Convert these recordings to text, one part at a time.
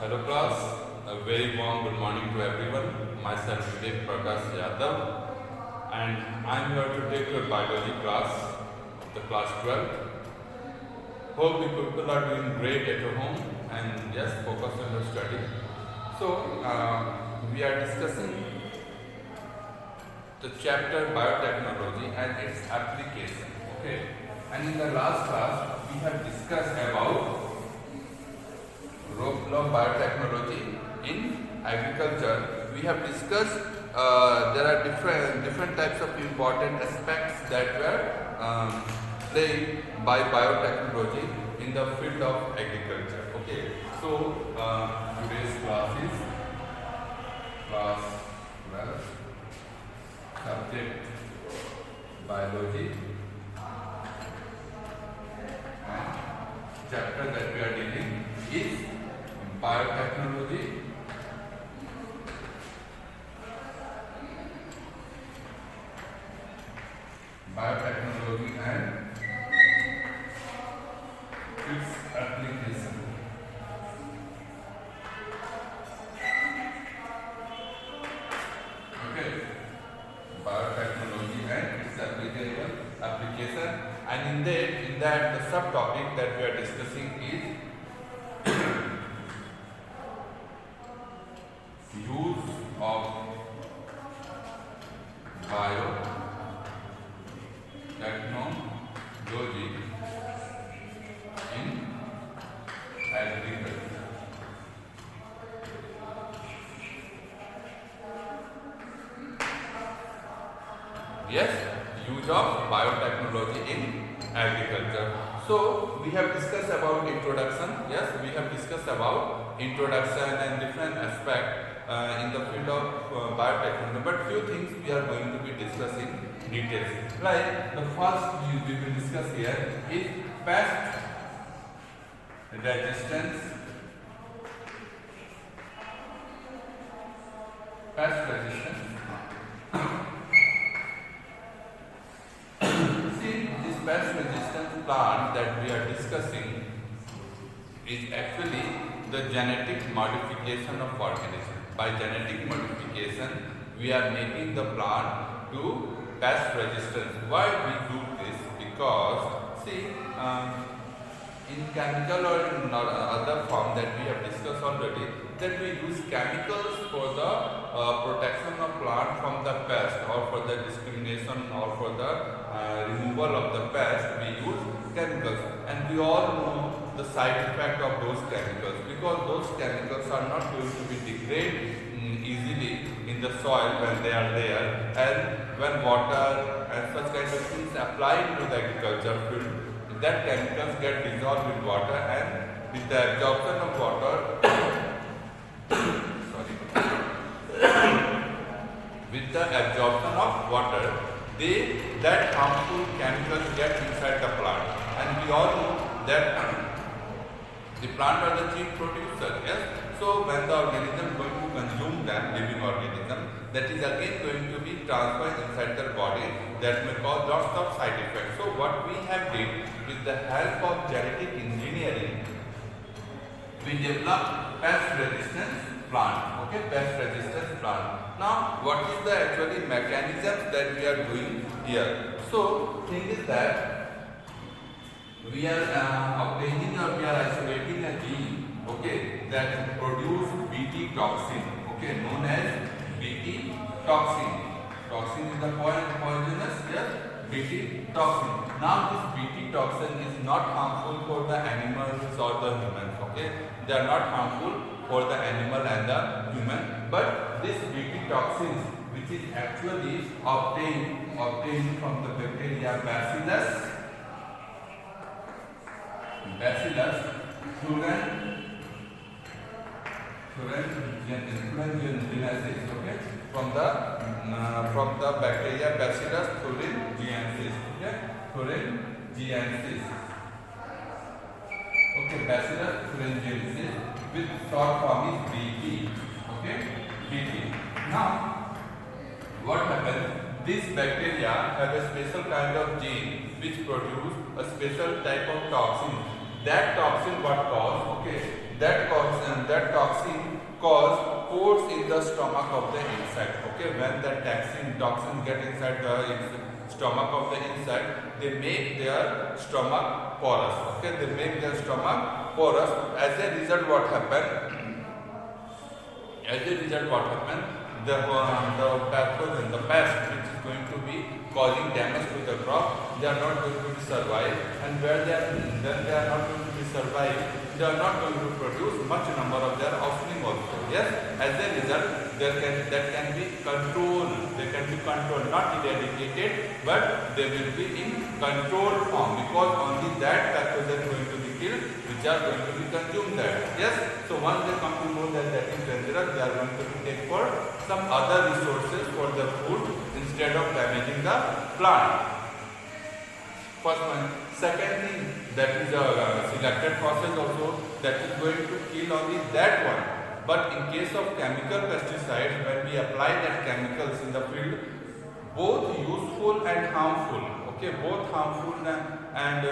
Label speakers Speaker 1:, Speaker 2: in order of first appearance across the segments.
Speaker 1: Hello class, a very warm good morning to everyone. Myself Vivek Prakash Yadav and I am here to take your biology class, the class 12. Hope you people are doing great at your home and yes, focus on your study. So, we are discussing the chapter biotechnology and its application. Okay, and in the last class we have discussed about role of biotechnology in agriculture. We have discussed there are different types of important aspects that were played by biotechnology in the field of agriculture. Okay, so today's class is class 12, subject biology, and chapter that we are dealing is biotechnology. Biotechnology and its application. Okay, biotechnology and its application, and in that the subtopic that we are discussing is use of biotechnology in agriculture. Yes, use of biotechnology in agriculture. So we have discussed about introduction. Yes, we have discussed about introduction and different aspects in the field of biotechnology. But few things we are going to be discussing details. Like the first we will discuss here is pest resistance. Pest resistance. See, this pest resistance plant that we are discussing is actually the genetic modification of organism. By genetic modification, we are making the plant to pest resistance. Why we do this? Because see, in chemical or in other form that we have discussed already, that we use chemicals for the protection of plant from the pest, or for the discrimination, or for the removal of the pest. We use chemicals, and we all know the side effect of those chemicals, because those chemicals are not going to be degraded easily in the soil when they are there, and when water and such kind of things apply into the agriculture field, that chemicals get dissolved in water, and with the absorption of water with the absorption of water, that harmful chemicals get inside the plant, and we all know that the plant are the chief producer. Yes, so when the organism going to consume them, living organism, that is again going to be transferred inside their body, that may cause lots of side effects. So what we have did with the help of genetic engineering, we develop pest resistance plant. Okay, pest resistance plant. Now, what is the actually mechanisms that we are doing here? So, thing is that we are obtaining, or we are isolating a gene, okay, that produce Bt toxin, okay, known as Bt toxin. Toxin is the poisonous, yes, Bt toxin. Now this Bt toxin is not harmful for the animals or the humans, okay, they are not harmful for the animal and the human, but this Bt toxins, which is actually obtained from the bacteria Bacillus thuringiensis, okay, from the bacteria Bacillus thuringiensis, okay, thuringiensis, okay, Bacillus thuringiensis, with short form is Bt, okay, Bt. Now, what happens? This bacteria have a special kind of gene which produce a special type of toxin. That toxin what cause? Okay, that toxin cause pores in the stomach of the insect. Okay, when that toxin get inside the stomach of the insect, they make their stomach porous. Okay, they make their stomach porous. As a result, what happen? The pathogen, the pest which is going to be causing damage to the crop, they are not going to be survive, and where they are not going to be survive, they are not going to produce much number of their offspring also. Yes, as a result, that can be controlled. They can be controlled, not eradicated, but they will be in controlled form, because only that pathogen is going to be killed, which are going to be consumed there. Yes, so once they come to know that that is dangerous, they are going to take for some other resources for the food instead of damaging the plant. First one. Second thing, that is a selected process also, that is going to kill only that one. But in case of chemical pesticides, when we apply that chemicals in the field, both useful and harmful, okay, both harmful and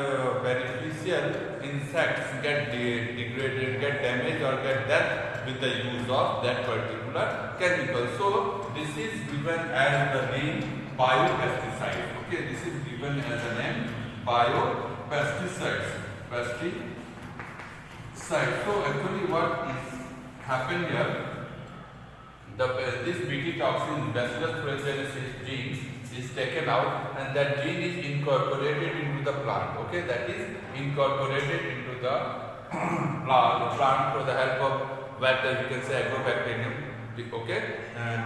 Speaker 1: beneficial insects get degraded, get damaged, or get death with the use of that particular chemical. So this is given as the name biopesticide. Okay, this is given as the name biopesticides. So actually, what is happened here? This Bt toxin, Bacillus thuringiensis gene, is taken out, and that gene is incorporated into the plant. Okay, that is incorporated into the plant for the help of vectors, we can say agrobacterium, okay, and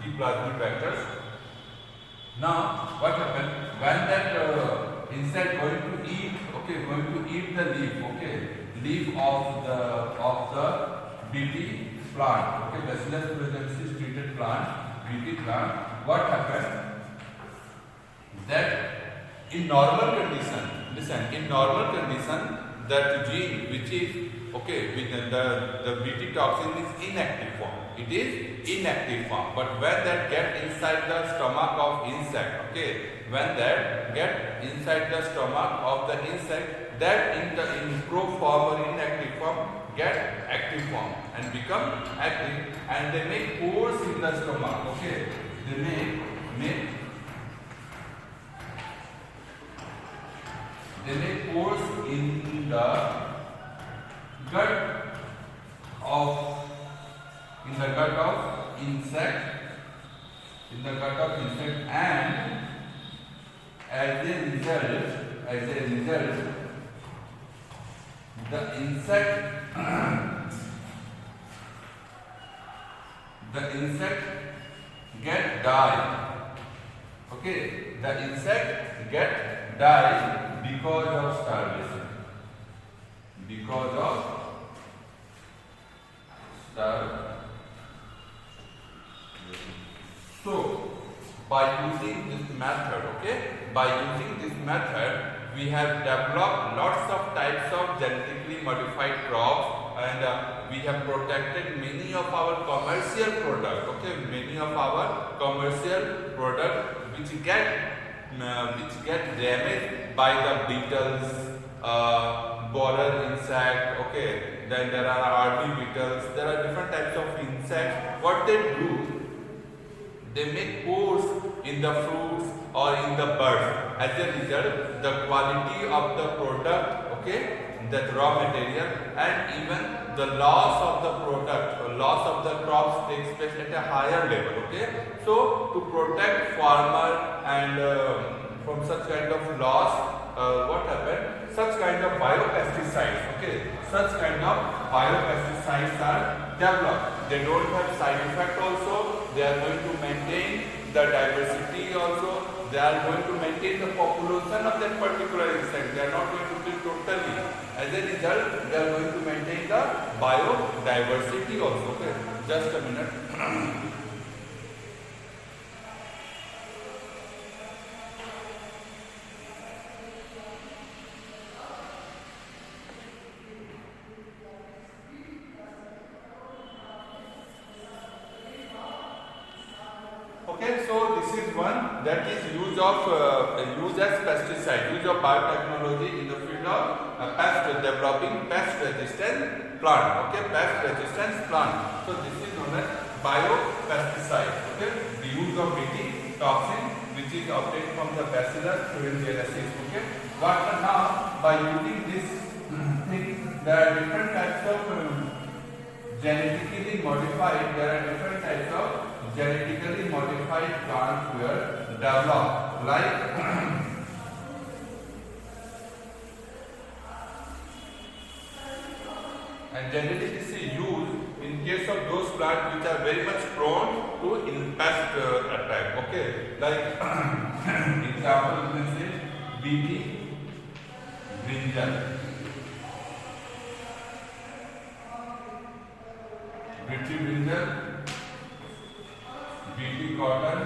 Speaker 1: key plasmid vectors. Now, what happens when that insect going to eat, okay, going to eat the leaf, okay, leaf of the Bt plant, okay, Bacillus thuringiensis treated plant, Bt plant. What happens? That in normal condition, in normal condition, that gene which is, okay, with the Bt toxin is inactive form. It is inactive form. But when that get inside the stomach of insect, okay, when that get inside the stomach of the insect, that in the improved form or inactive form get active form and become active, and they make pores in the stomach. Okay, they make pores in the gut of insect, and as a result, the insect get die. Okay, the insect get die because of starvation. So, by using this method, we have developed lots of types of genetically modified crops, and we have protected many of our commercial products. Okay, many of our commercial products which get damaged by the beetles, borer insect. Okay, then there are RB beetles. There are different types of insects. What they do? They make pores in the fruits or in the birds. As a result, the quality of the product, okay, that raw material, and even the loss of the product or loss of the crops takes place at a higher level. Okay, so to protect farmer and from such kind of loss, what happened? Such kind of biopesticides, okay, such kind of biopesticides are developed. They don't have side effect also. They are going to maintain the diversity also. They are going to maintain the population of that particular insect. They are not going to kill totally. As a result, they are going to maintain the biodiversity also. Okay, just a minute. Okay, so this is one, that is use used as pesticide, use of biotechnology in the field of developing pest resistant plant. Okay, pest resistance plant. So this is known as biopesticide. Okay, the use of Bt toxin which is obtained from the bacillus thuringiensis. Okay, but now by using this thing, there are different types of genetically modified. There are different types of genetically modified plants were developed, like and generally this is used in case of those plants which are very much prone to pest attack. Okay, like example you can say Bt brinjal, Bt brinjal, Bt cotton,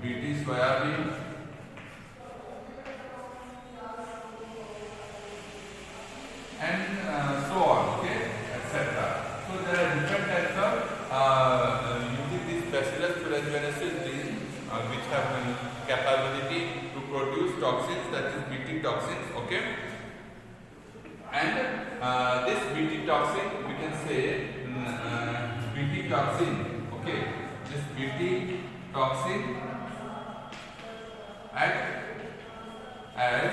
Speaker 1: Bt soyabean, and so on, okay, etc. So there are different types of using this bacillus thuringiensis gene which have capability to produce toxins, that is Bt toxins, okay. And this Bt toxin, we can say Bt toxin, okay, this Bt toxin act as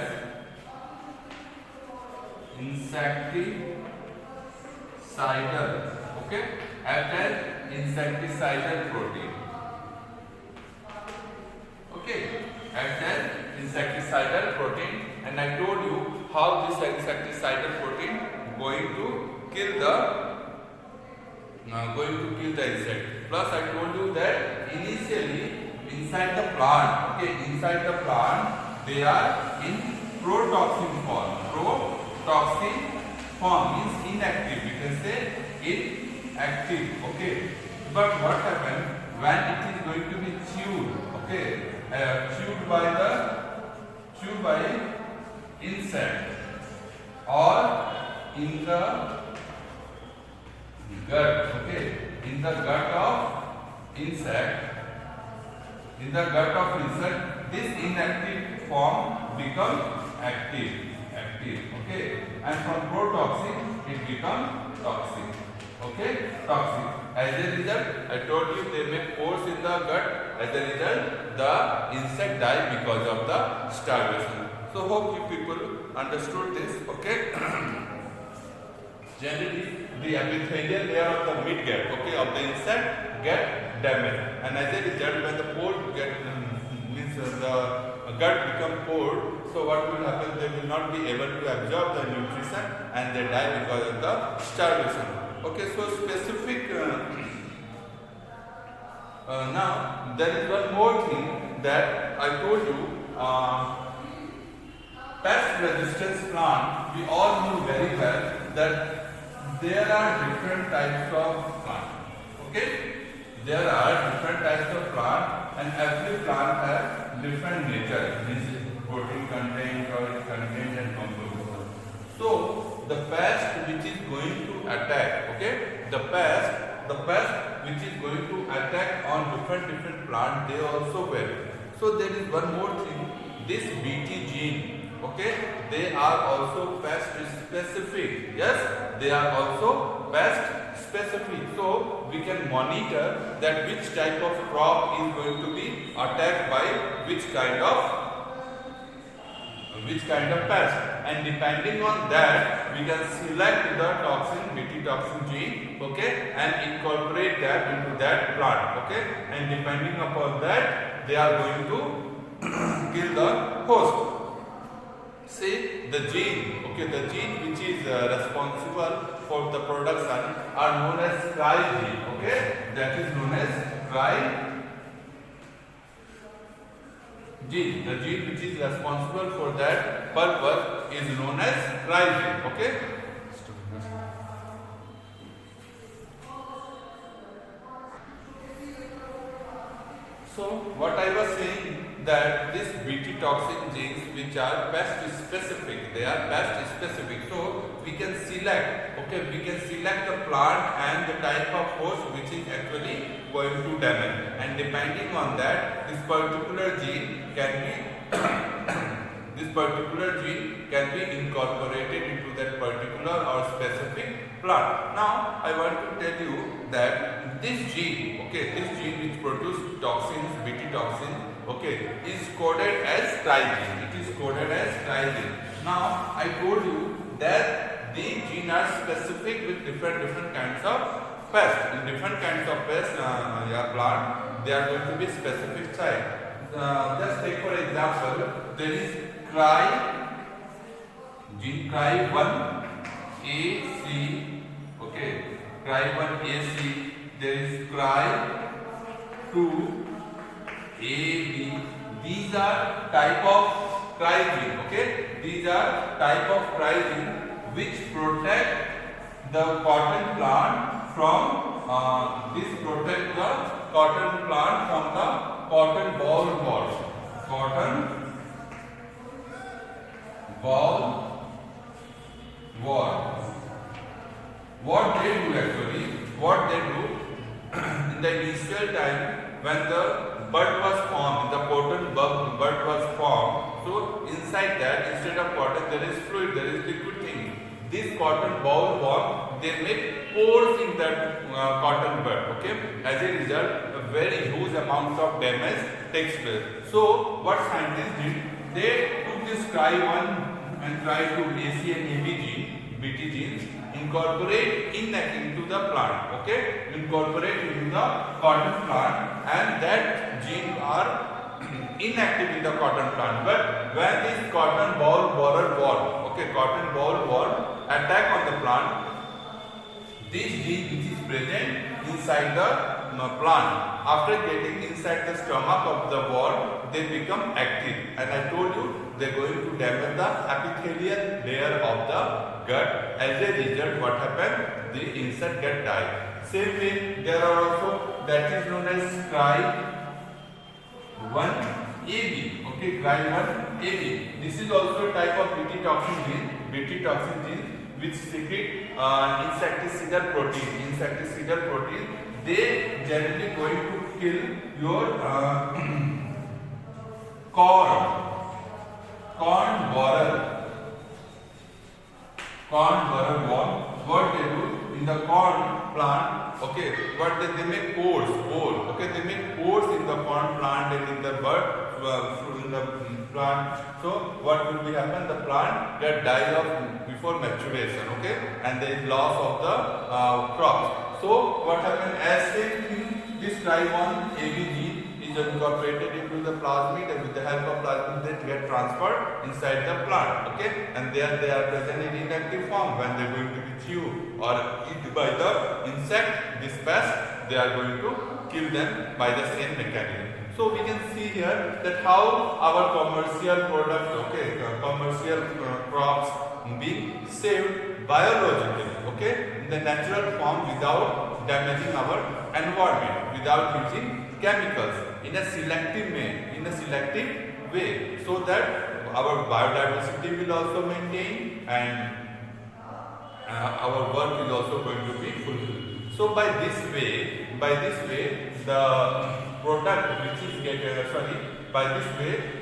Speaker 1: insecticidal, okay, act as insecticidal protein, okay, act as insecticidal protein. And I told you how this insecticidal protein going to kill the insect. Plus I told you that initially inside the plant, okay, inside the plant they are in protoxin form. Protoxin form means inactive. We can say inactive, okay. But what happens when it is going to be chewed, okay, chewed by insect or in the gut, okay, in the gut of insect, this inactive form becomes active, okay, and from protoxin it becomes toxic, okay, toxic. As a result, I told you they make pores in the gut. As a result, the insect die because of the starvation. So hope you people understood this, okay. Generally, the epithelial layer of the midgut, okay, of the insect get damaged, and as a result, when the pore get means the gut become pored, so what will happen? They will not be able to absorb the nutrition and they die because of the starvation. Okay, so specific. Now there is one more thing that I told you. Pest resistance plant, we all know very well that there are different types of plant. Okay, there are different types of plant, and every plant has different nature, means protein content or its content and composition. So the pest which is going to attack, okay, the pest which is going to attack on different plant, they also vary. So there is one more thing, this Bt gene, okay, they are also pest specific. Yes, they are also pest specific. So we can monitor that which type of crop is going to be attacked by which kind of pest, and depending on that we can select the toxin, Bt toxin gene, okay, and incorporate that into that plant, okay, and depending upon that they are going to kill the host. Say the gene, okay, the gene which is responsible for the production are known as cry gene, okay, that is known as cry gene. The gene which is responsible for that purpose is known as cry gene, okay. So what I was saying that this Bt toxin genes which are pest specific, they are pest specific. So we can select, okay, we can select the plant and the type of host which is actually going to damage, and depending on that, this particular gene can be this particular gene can be incorporated into that particular or specific plant. Now I want to tell you that this gene, okay, this gene which produces toxins, Bt toxin, okay, is coded as trizine. It is coded as trizine. Now I told you that these genes are specific with different kinds of pests. In different kinds of pests, plant, they are going to be specific type. Just take for example, there is gene cry1AC, okay, cry1AC, there is cry2AB. These are type of trizine, okay, these are type of trizine which protect the cotton plant from this protect the cotton plant from the cotton bollworm. What they do actually, in the initial time when the bud was formed, the cotton bud was formed, so inside that, instead of cotton there is fluid, there is liquid thing. This cotton bollworm, they make pores in that cotton bud, okay. As a result, a very huge amount of damage takes place. So what scientists did, they took this cry1 and cry2 AC and AB gene, Bt genes, incorporate into the plant, okay, incorporate into the cotton plant, and that gene are inactive in the cotton plant. But when this cotton bollworm, okay, cotton bollworm attack on the plant, this gene which is present inside the plant, after getting inside the stomach of the worm, they become active, and I told you they are going to damage the epithelial layer of the gut. As a result, what happened? The insect get died. Same way, there are also that is known as cry1AB, okay, cry1AB. This is also a type of Bt toxin gene which secrete insecticidal protein. They generally going to kill your corn borer worm. What they do in the corn plant, okay, what they make pores, okay, they make pores in the corn plant and in the in the plant. So what will be happen? The plant get die off before maturation, okay, and there is loss of the crops. So what happen? As same thing, this cry1AB gene is incorporated into the plasmid, and with the help of plasmid they get transferred inside the plant, okay, and there they are present in inactive form. When they are going to be chewed or eaten by the insect, this pest, they are going to kill them by the same mechanism. So we can see here that how our commercial products, okay, commercial crops being saved biologically, okay, in the natural form without damaging our environment, without using chemicals, in a selective way, so that our biodiversity will also maintain and our work is also going to be fulfilled. So by this way, the product which is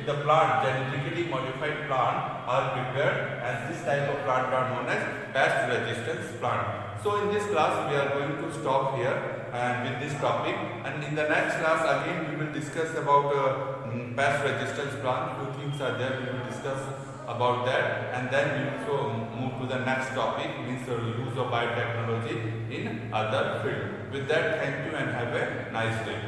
Speaker 1: the plant, genetically modified plant are prepared, and this type of plant are known as pest resistance plant. So in this class we are going to stop here and with this topic, and in the next class again we will discuss about pest resistance plant. Few things are there, we will discuss about that, and then we also move to the next topic, means the use of biotechnology in other field. With that, thank you and have a nice day.